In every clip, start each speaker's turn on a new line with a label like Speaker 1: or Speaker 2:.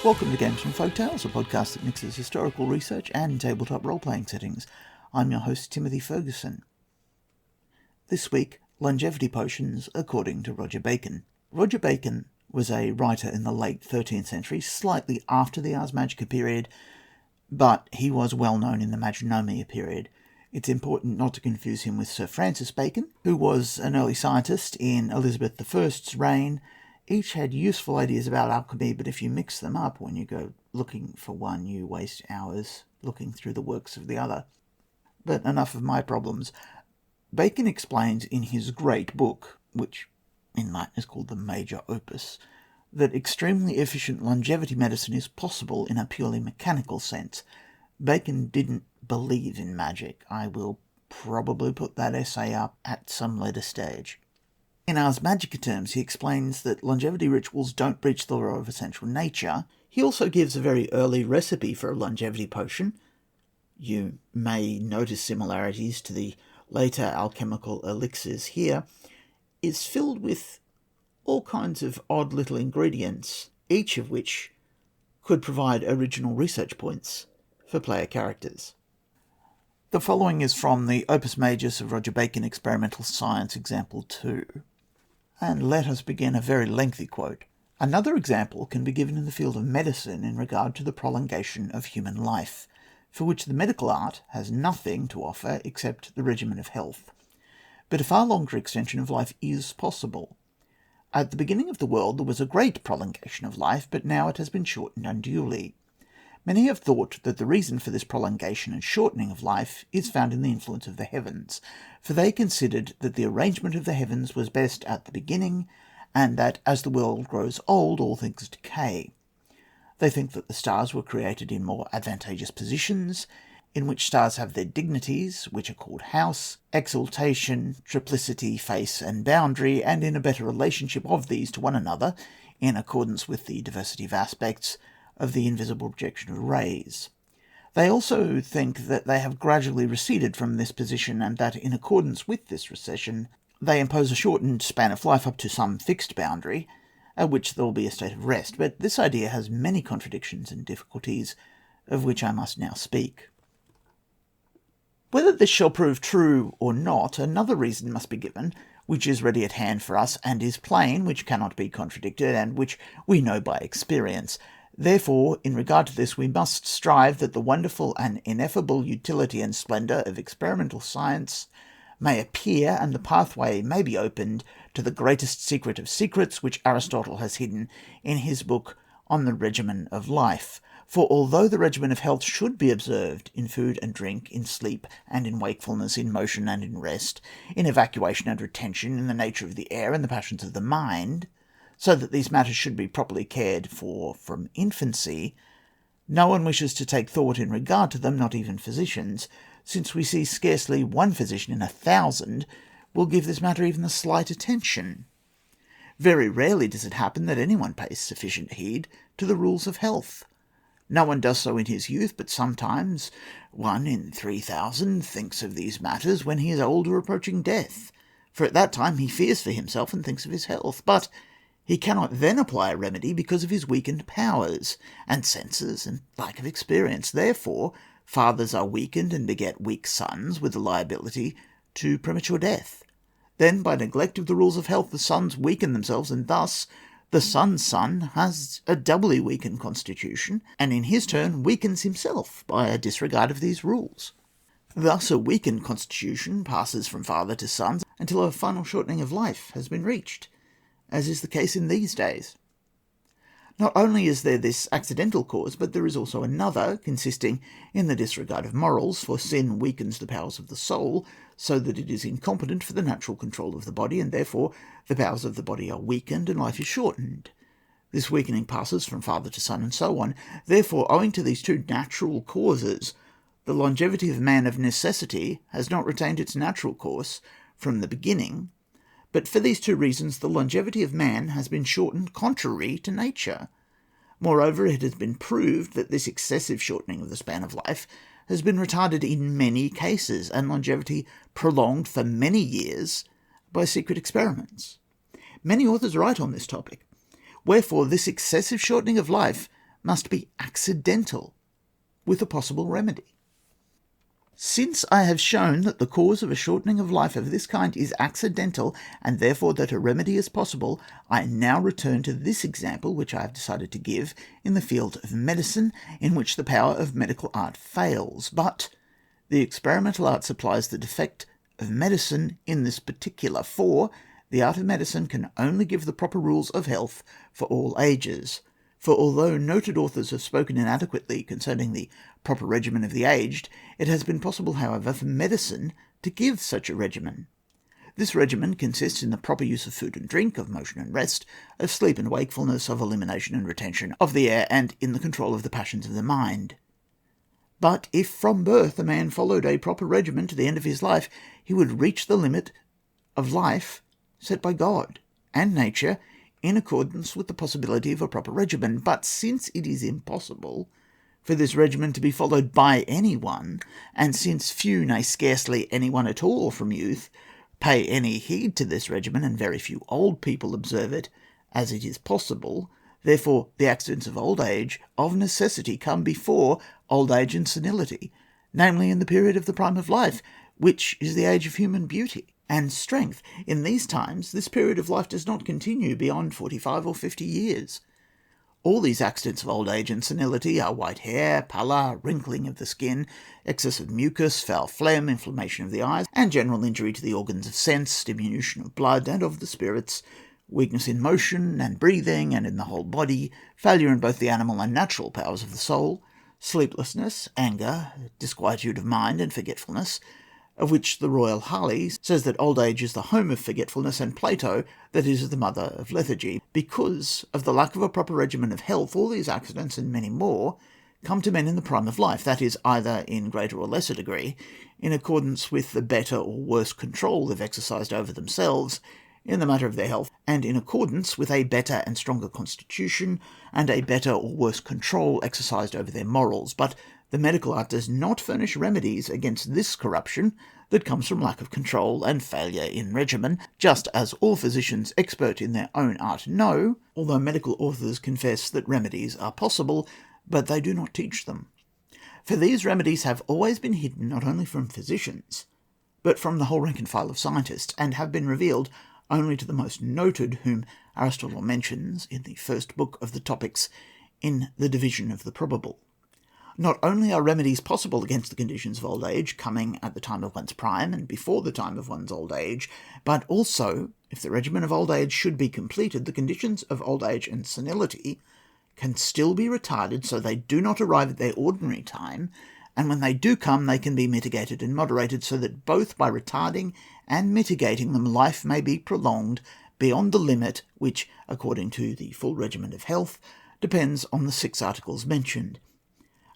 Speaker 1: Welcome to Games from Folktales, a podcast that mixes historical research and tabletop role-playing settings. I'm your host, Timothy Ferguson. This week, longevity potions according to Roger Bacon. Roger Bacon was a writer in the late 13th century, slightly after the Ars Magica period, but he was well known in the Magonomia period. It's important not to confuse him with Sir Francis Bacon, who was an early scientist in Elizabeth I's reign. Each had useful ideas about alchemy, but if you mix them up when you go looking for one, you waste hours looking through the works of the other. But enough of my problems. Bacon explains in his great book, which in Latin is called the Major Opus, that extremely efficient longevity medicine is possible in a purely mechanical sense. Bacon didn't believe in magic. I will probably put that essay up at some later stage. In Ars Magica terms, he explains that longevity rituals don't breach the law of essential nature. He also gives a very early recipe for a longevity potion. You may notice similarities to the later alchemical elixirs here. Is filled with all kinds of odd little ingredients, each of which could provide original research points for player characters. The following is from the Opus Majus of Roger Bacon, Experimental Science, Example 2. And let us begin a very lengthy quote. Another example can be given in the field of medicine in regard to the prolongation of human life, for which the medical art has nothing to offer except the regimen of health. But a far longer extension of life is possible. At the beginning of the world there was a great prolongation of life, but now it has been shortened unduly. Many have thought that the reason for this prolongation and shortening of life is found in the influence of the heavens, for they considered that the arrangement of the heavens was best at the beginning, and that as the world grows old, all things decay. They think that the stars were created in more advantageous positions, in which stars have their dignities, which are called house, exaltation, triplicity, face, and boundary, and in a better relationship of these to one another, in accordance with the diversity of aspects of the invisible projection of rays. They also think that they have gradually receded from this position, and that in accordance with this recession, they impose a shortened span of life up to some fixed boundary, at which there will be a state of rest. But this idea has many contradictions and difficulties, of which I must now speak. Whether this shall prove true or not, another reason must be given, which is ready at hand for us, and is plain, which cannot be contradicted, and which we know by experience. Therefore, in regard to this, we must strive that the wonderful and ineffable utility and splendour of experimental science may appear, and the pathway may be opened to the greatest secret of secrets, which Aristotle has hidden in his book on the regimen of life. For although the regimen of health should be observed in food and drink, in sleep and in wakefulness, in motion and in rest, in evacuation and retention, in the nature of the air and the passions of the mind, so that these matters should be properly cared for from infancy, no one wishes to take thought in regard to them, not even physicians, since we see scarcely one physician in 1,000 will give this matter even the slight attention. Very rarely does it happen that anyone pays sufficient heed to the rules of health. No one does so in his youth, but sometimes 1 in 3,000 thinks of these matters when he is old or approaching death, for at that time he fears for himself and thinks of his health. But he cannot then apply a remedy because of his weakened powers and senses and lack of experience. Therefore, fathers are weakened and beget weak sons with a liability to premature death. Then, by neglect of the rules of health, the sons weaken themselves, and thus the son's son has a doubly weakened constitution, and in his turn weakens himself by a disregard of these rules. Thus a weakened constitution passes from father to son until a final shortening of life has been reached, as is the case in these days. Not only is there this accidental cause, but there is also another, consisting in the disregard of morals, for sin weakens the powers of the soul, so that it is incompetent for the natural control of the body, and therefore the powers of the body are weakened, and life is shortened. This weakening passes from father to son, and so on. Therefore, owing to these two natural causes, the longevity of man of necessity has not retained its natural course from the beginning, but for these two reasons the longevity of man has been shortened contrary to nature. Moreover, it has been proved that this excessive shortening of the span of life has been retarded in many cases, and longevity prolonged for many years by secret experiments. Many authors write on this topic. Wherefore, this excessive shortening of life must be accidental with a possible remedy. Since I have shown that the cause of a shortening of life of this kind is accidental, and therefore that a remedy is possible, I now return to this example which I have decided to give in the field of medicine, in which the power of medical art fails. But the experimental art supplies the defect of medicine in this particular, for the art of medicine can only give the proper rules of health for all ages. For although noted authors have spoken inadequately concerning the proper regimen of the aged, it has been possible, however, for medicine to give such a regimen. This regimen consists in the proper use of food and drink, of motion and rest, of sleep and wakefulness, of elimination and retention of the air, and in the control of the passions of the mind. But if from birth a man followed a proper regimen to the end of his life, he would reach the limit of life set by God and nature in accordance with the possibility of a proper regimen. But since it is impossible for this regimen to be followed by anyone, and since few, nay, scarcely anyone at all from youth, pay any heed to this regimen, and very few old people observe it as it is possible, therefore the accidents of old age of necessity come before old age and senility, namely in the period of the prime of life, which is the age of human beauty and strength. In these times, this period of life does not continue beyond 45 or 50 years. All these accidents of old age and senility are white hair, pallor, wrinkling of the skin, excess of mucus, foul phlegm, inflammation of the eyes, and general injury to the organs of sense, diminution of blood and of the spirits, weakness in motion and breathing and in the whole body, failure in both the animal and natural powers of the soul, sleeplessness, anger, disquietude of mind, and forgetfulness, of which the Royal Harley says that old age is the home of forgetfulness, and Plato that it is the mother of lethargy. Because of the lack of a proper regimen of health, all these accidents and many more come to men in the prime of life, that is, either in greater or lesser degree, in accordance with the better or worse control they've exercised over themselves in the matter of their health, and in accordance with a better and stronger constitution, and a better or worse control exercised over their morals. But the medical art does not furnish remedies against this corruption that comes from lack of control and failure in regimen, just as all physicians expert in their own art know, although medical authors confess that remedies are possible, but they do not teach them. For these remedies have always been hidden not only from physicians, but from the whole rank and file of scientists, and have been revealed only to the most noted, whom Aristotle mentions in the first book of the Topics in the division of the probable. Not only are remedies possible against the conditions of old age, coming at the time of one's prime and before the time of one's old age, but also, if the regimen of old age should be completed, the conditions of old age and senility can still be retarded so they do not arrive at their ordinary time, and when they do come, they can be mitigated and moderated, so that both by retarding and mitigating them, life may be prolonged beyond the limit which, according to the full regimen of health, depends on the 6 articles mentioned.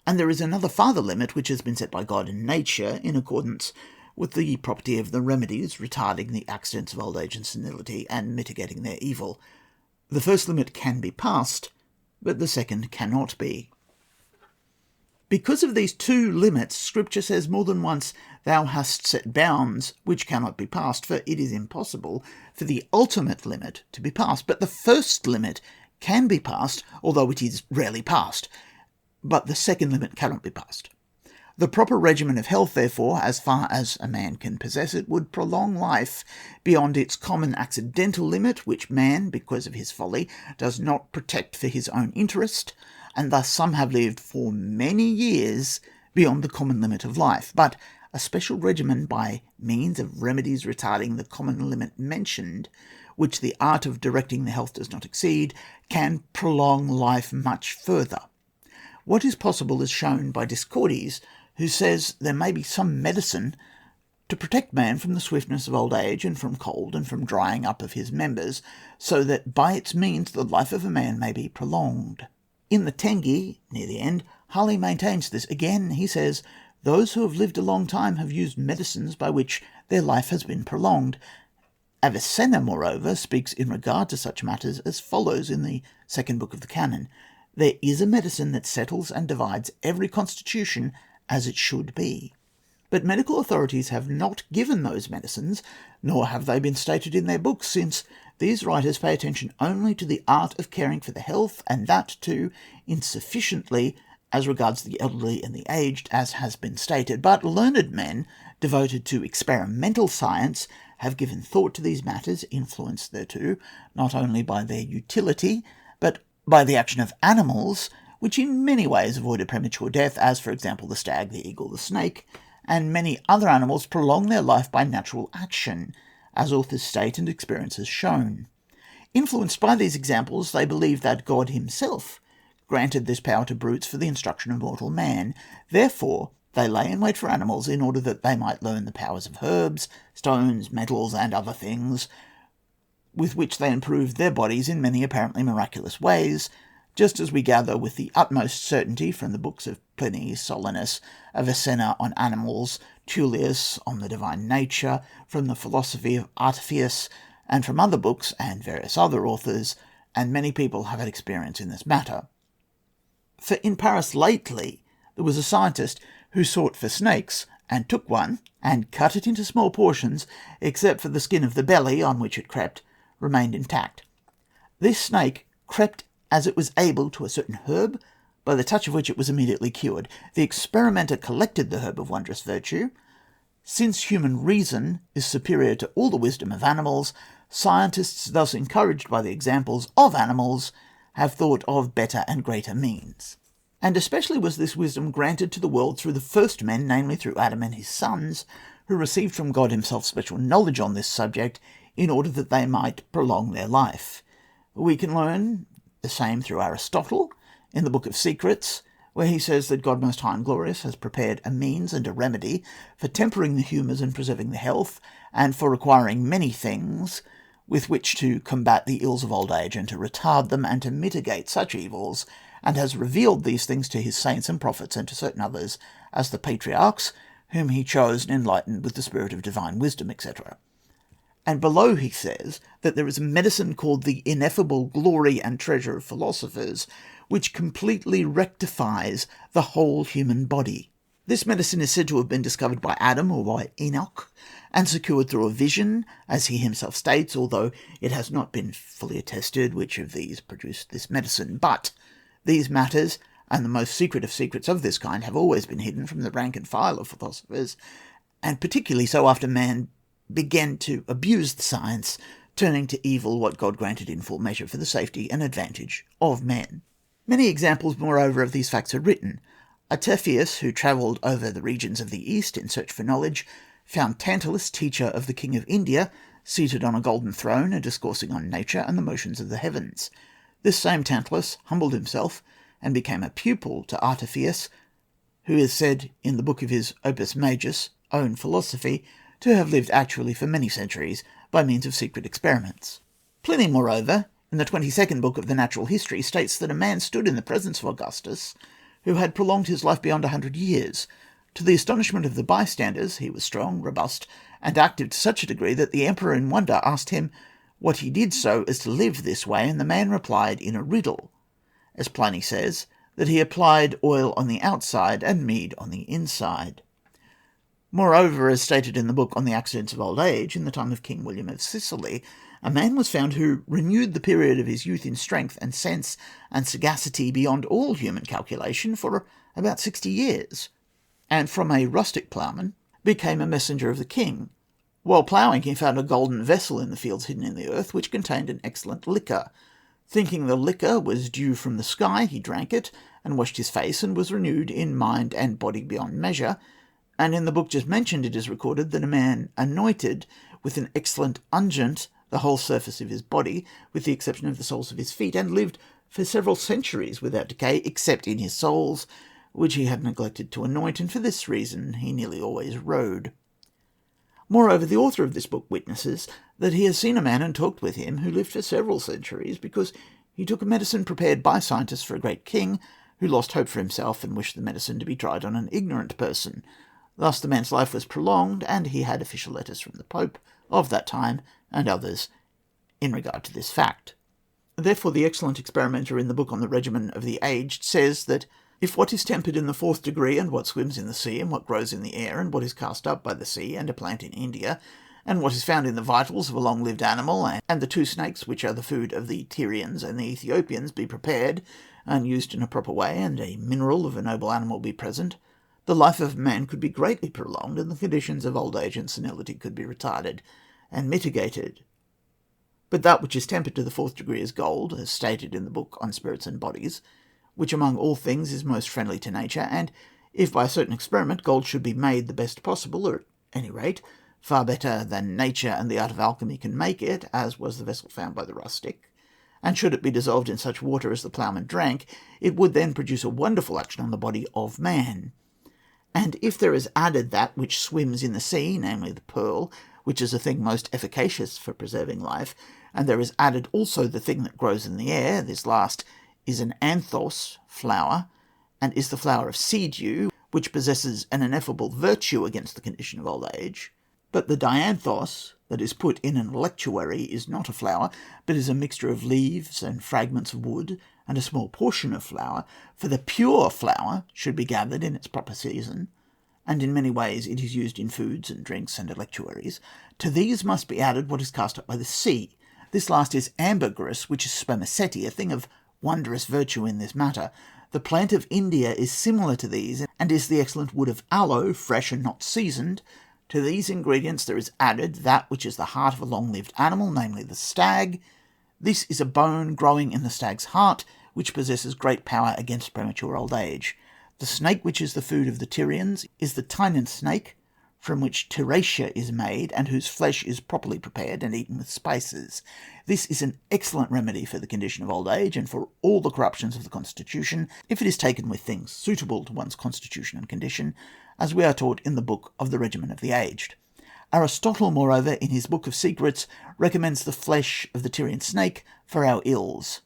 Speaker 1: And there is another farther limit which has been set by God and nature in accordance with the property of the remedies, retarding the accidents of old age and senility and mitigating their evil. The first limit can be passed, but the second cannot be. Because of these 2 limits, Scripture says more than once, "Thou hast set bounds which cannot be passed," for it is impossible for the ultimate limit to be passed. But the first limit can be passed, although it is rarely passed. But the second limit cannot be passed. The proper regimen of health, therefore, as far as a man can possess it, would prolong life beyond its common accidental limit, which man, because of his folly, does not protect for his own interest, and thus some have lived for many years beyond the common limit of life. But a special regimen, by means of remedies retarding the common limit mentioned, which the art of directing the health does not exceed, can prolong life much further. What is possible is shown by Discordes, who says there may be some medicine to protect man from the swiftness of old age, and from cold, and from drying up of his members, so that by its means the life of a man may be prolonged. In the Tengi, near the end, Harley maintains this. Again, he says, those who have lived a long time have used medicines by which their life has been prolonged. Avicenna, moreover, speaks in regard to such matters as follows in the 2nd book of the Canon: "There is a medicine that settles and divides every constitution as it should be." But medical authorities have not given those medicines, nor have they been stated in their books, since these writers pay attention only to the art of caring for the health, and that, too, insufficiently as regards the elderly and the aged, as has been stated. But learned men devoted to experimental science have given thought to these matters, influenced thereto, not only by their utility, but by the action of animals, which in many ways avoid a premature death, as, for example, the stag, the eagle, the snake, and many other animals prolong their life by natural action, as authors state and experience has shown. Influenced by these examples, they believe that God himself granted this power to brutes for the instruction of mortal man. Therefore, they lay in wait for animals in order that they might learn the powers of herbs, stones, metals, and other things, with which they improved their bodies in many apparently miraculous ways, just as we gather with the utmost certainty from the books of Pliny, Solinus, Avicenna on animals, Tullius on the divine nature, from the philosophy of Artephius, and from other books and various other authors, and many people have had experience in this matter. For in Paris lately there was a scientist who sought for snakes, and took one, and cut it into small portions, except for the skin of the belly, on which it crept, remained intact. This snake crept as it was able to a certain herb, by the touch of which it was immediately cured. The experimenter collected the herb of wondrous virtue. Since human reason is superior to all the wisdom of animals, scientists, thus encouraged by the examples of animals, have thought of better and greater means. And especially was this wisdom granted to the world through the first men, namely through Adam and his sons, who received from God himself special knowledge on this subject, in order that they might prolong their life. We can learn the same through Aristotle, in the Book of Secrets, where he says that God Most High and Glorious has prepared a means and a remedy for tempering the humours and preserving the health, and for requiring many things with which to combat the ills of old age, and to retard them, and to mitigate such evils, and has revealed these things to his saints and prophets, and to certain others, as the patriarchs, whom he chose and enlightened with the spirit of divine wisdom, etc. And below he says that there is a medicine called the ineffable glory and treasure of philosophers, which completely rectifies the whole human body. This medicine is said to have been discovered by Adam or by Enoch, and secured through a vision, as he himself states, although it has not been fully attested which of these produced this medicine. But these matters, and the most secret of secrets of this kind, have always been hidden from the rank and file of philosophers, and particularly so after man began to abuse the science, turning to evil what God granted in full measure for the safety and advantage of men. Many examples, moreover, of these facts are written. Artephius, who travelled over the regions of the East in search for knowledge, found Tantalus, teacher of the King of India, seated on a golden throne and discoursing on nature and the motions of the heavens. This same Tantalus humbled himself and became a pupil to Artephius, who is said in the book of his Opus Majus, Own Philosophy, to have lived actually for many centuries by means of secret experiments. Pliny, moreover, in the 22nd book of the Natural History, states that a man stood in the presence of Augustus, who had prolonged his life beyond 100 years. To the astonishment of the bystanders, he was strong, robust, and active to such a degree that the emperor in wonder asked him what he did so as to live this way, and the man replied in a riddle, as Pliny says, that he applied oil on the outside and mead on the inside. Moreover, as stated in the book On the Accidents of Old Age, in the time of King William of Sicily, a man was found who renewed the period of his youth in strength and sense and sagacity beyond all human calculation for about 60 years, and from a rustic ploughman became a messenger of the king. While ploughing, he found a golden vessel in the fields hidden in the earth, which contained an excellent liquor. Thinking the liquor was dew from the sky, he drank it, and washed his face, and was renewed in mind and body beyond measure. And in the book just mentioned it is recorded that a man anointed with an excellent unguent the whole surface of his body, with the exception of the soles of his feet, and lived for several centuries without decay, except in his soles, which he had neglected to anoint, and for this reason he nearly always rode. Moreover, the author of this book witnesses that he has seen a man and talked with him who lived for several centuries, because he took a medicine prepared by scientists for a great king, who lost hope for himself and wished the medicine to be tried on an ignorant person. Thus the man's life was prolonged, and he had official letters from the Pope of that time and others in regard to this fact. Therefore, the excellent experimenter in the book on the regimen of the aged says that If what is tempered in the fourth degree, and what swims in the sea, and what grows in the air, and what is cast up by the sea, and a plant in India, and what is found in the vitals of a long-lived animal, and the two snakes which are the food of the Tyrians and the Ethiopians be prepared and used in a proper way, and a mineral of a noble animal be present, the life of man could be greatly prolonged, and the conditions of old age and senility could be retarded and mitigated. But that which is tempered to the fourth degree is gold, as stated in the book on Spirits and Bodies, which among all things is most friendly to nature, and if by a certain experiment gold should be made the best possible, or at any rate far better than nature and the art of alchemy can make it, as was the vessel found by the rustic, and should it be dissolved in such water as the ploughman drank, it would then produce a wonderful action on the body of man. And if there is added that which swims in the sea, namely the pearl, which is a thing most efficacious for preserving life, and there is added also the thing that grows in the air, this last is an anthos flower, and is the flower of sea-dew, which possesses an ineffable virtue against the condition of old age. But the dianthos that is put in an electuary is not a flower, but is a mixture of leaves and fragments of wood, and a small portion of flour, for the pure flour should be gathered in its proper season, and in many ways it is used in foods and drinks and electuaries. To these must be added what is cast up by the sea. This last is ambergris, which is spermaceti, a thing of wondrous virtue in this matter. The plant of India is similar to these, and is the excellent wood of aloe, fresh and not seasoned. To these ingredients there is added that which is the heart of a long-lived animal, namely the stag. This is a bone growing in the stag's heart, which possesses great power against premature old age. The snake which is the food of the Tyrians is the Tynan snake, from which Tyracia is made, and whose flesh is properly prepared and eaten with spices. This is an excellent remedy for the condition of old age, and for all the corruptions of the constitution, if it is taken with things suitable to one's constitution and condition, as we are taught in the Book of the Regimen of the Aged. Aristotle, moreover, in his Book of Secrets, recommends the flesh of the Tyrian snake for our ills.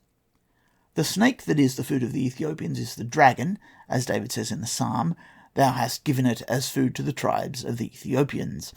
Speaker 1: The snake that is the food of the Ethiopians is the dragon, as David says in the Psalm, "Thou hast given it as food to the tribes of the Ethiopians."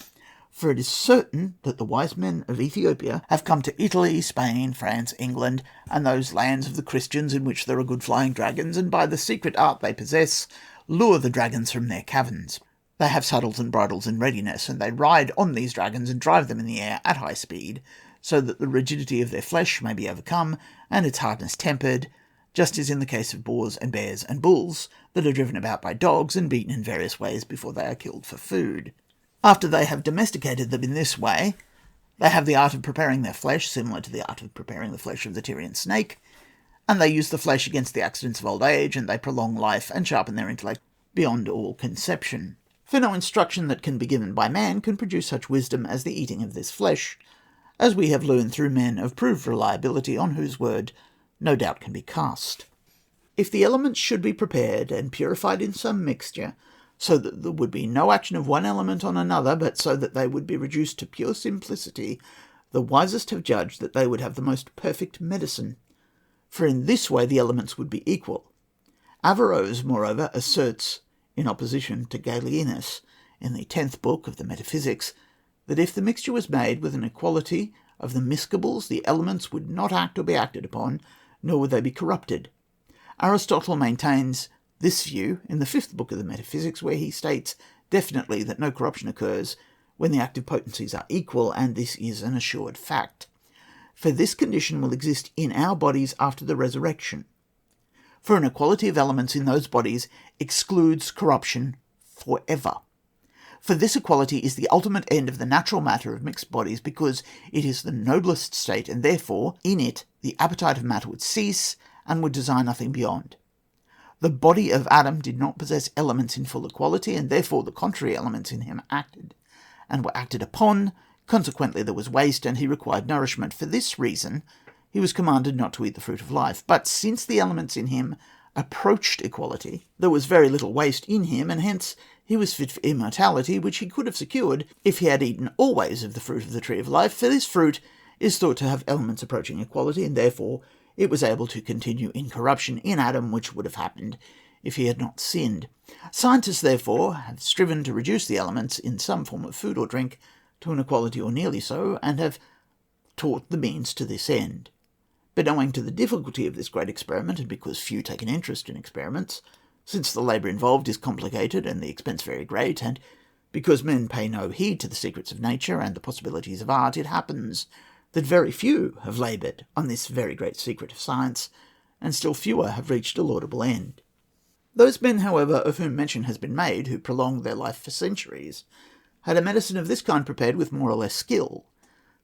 Speaker 1: For it is certain that the wise men of Ethiopia have come to Italy, Spain, France, England, and those lands of the Christians in which there are good flying dragons, and by the secret art they possess, lure the dragons from their caverns. They have saddles and bridles in readiness, and they ride on these dragons and drive them in the air at high speed, so that the rigidity of their flesh may be overcome, and its hardness tempered, just as in the case of boars and bears and bulls that are driven about by dogs and beaten in various ways before they are killed for food. After they have domesticated them in this way, they have the art of preparing their flesh, similar to the art of preparing the flesh of the Tyrian snake, and they use the flesh against the accidents of old age, and they prolong life and sharpen their intellect beyond all conception. For no instruction that can be given by man can produce such wisdom as the eating of this flesh, as we have learned through men of proved reliability, on whose word no doubt can be cast. If the elements should be prepared and purified in some mixture, so that there would be no action of one element on another, but so that they would be reduced to pure simplicity, the wisest have judged that they would have the most perfect medicine, for in this way the elements would be equal. Averroes, moreover, asserts, in opposition to Gallienus, in the 10th book of the Metaphysics, that if the mixture was made with an equality of the miscibles, the elements would not act or be acted upon, nor would they be corrupted. Aristotle maintains this view in the 5th book of the Metaphysics, where he states definitely that no corruption occurs when the active potencies are equal, and this is an assured fact. For this condition will exist in our bodies after the resurrection. For an equality of elements in those bodies excludes corruption forever. For this equality is the ultimate end of the natural matter of mixed bodies, because it is the noblest state, and therefore in it the appetite of matter would cease, and would desire nothing beyond. The body of Adam did not possess elements in full equality, and therefore the contrary elements in him acted, and were acted upon. Consequently there was waste, and he required nourishment. For this reason he was commanded not to eat the fruit of life. But since the elements in him approached equality, there was very little waste in him, and hence he was fit for immortality, which he could have secured if he had eaten always of the fruit of the tree of life. For this fruit is thought to have elements approaching equality, and therefore it was able to continue in corruption in Adam, which would have happened if he had not sinned. Scientists, therefore, have striven to reduce the elements in some form of food or drink to an equality or nearly so, and have taught the means to this end. But owing to the difficulty of this great experiment, and because few take an interest in experiments, Since the labour involved is complicated and the expense very great, and because men pay no heed to the secrets of nature and the possibilities of art, it happens that very few have laboured on this very great secret of science, and still fewer have reached a laudable end. Those men, however, of whom mention has been made, who prolonged their life for centuries, had a medicine of this kind prepared with more or less skill.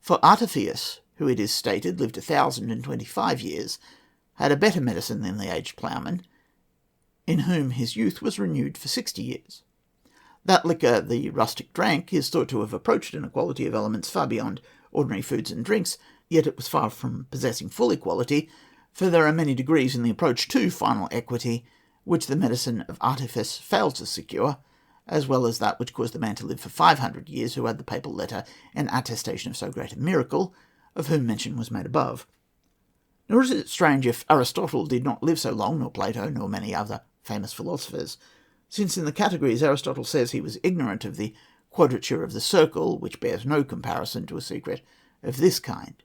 Speaker 1: For Artephius, who it is stated lived 1,025 years, had a better medicine than the aged ploughman, in whom his youth was renewed for 60 years. That liquor the rustic drank is thought to have approached an equality of elements far beyond ordinary foods and drinks, yet it was far from possessing full equality, for there are many degrees in the approach to final equity, which the medicine of Artephius failed to secure, as well as that which caused the man to live for 500 years who had the papal letter and attestation of so great a miracle, of whom mention was made above. Nor is it strange if Aristotle did not live so long, nor Plato, nor many other famous philosophers, since in the categories Aristotle says he was ignorant of the quadrature of the circle, which bears no comparison to a secret of this kind.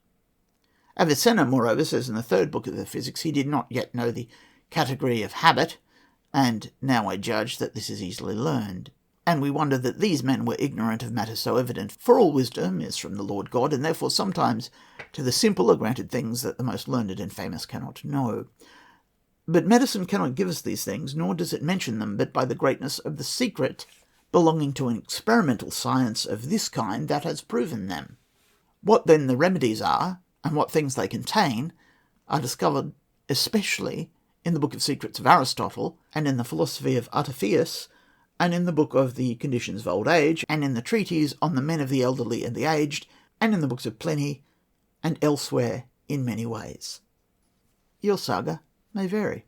Speaker 1: Avicenna, moreover, says in the third book of the Physics he did not yet know the category of habit, and now I judge that this is easily learned. And we wonder that these men were ignorant of matters so evident, for all wisdom is from the Lord God, and therefore sometimes to the simple are granted things that the most learned and famous cannot know. But medicine cannot give us these things, nor does it mention them, but by the greatness of the secret belonging to an experimental science of this kind that has proven them. What then the remedies are, and what things they contain, are discovered especially in the Book of Secrets of Aristotle, and in the Philosophy of Artephius, and in the Book of the Conditions of Old Age, and in the Treatise on the Men of the Elderly and the Aged, and in the books of Pliny, and elsewhere in many ways. Your saga may vary.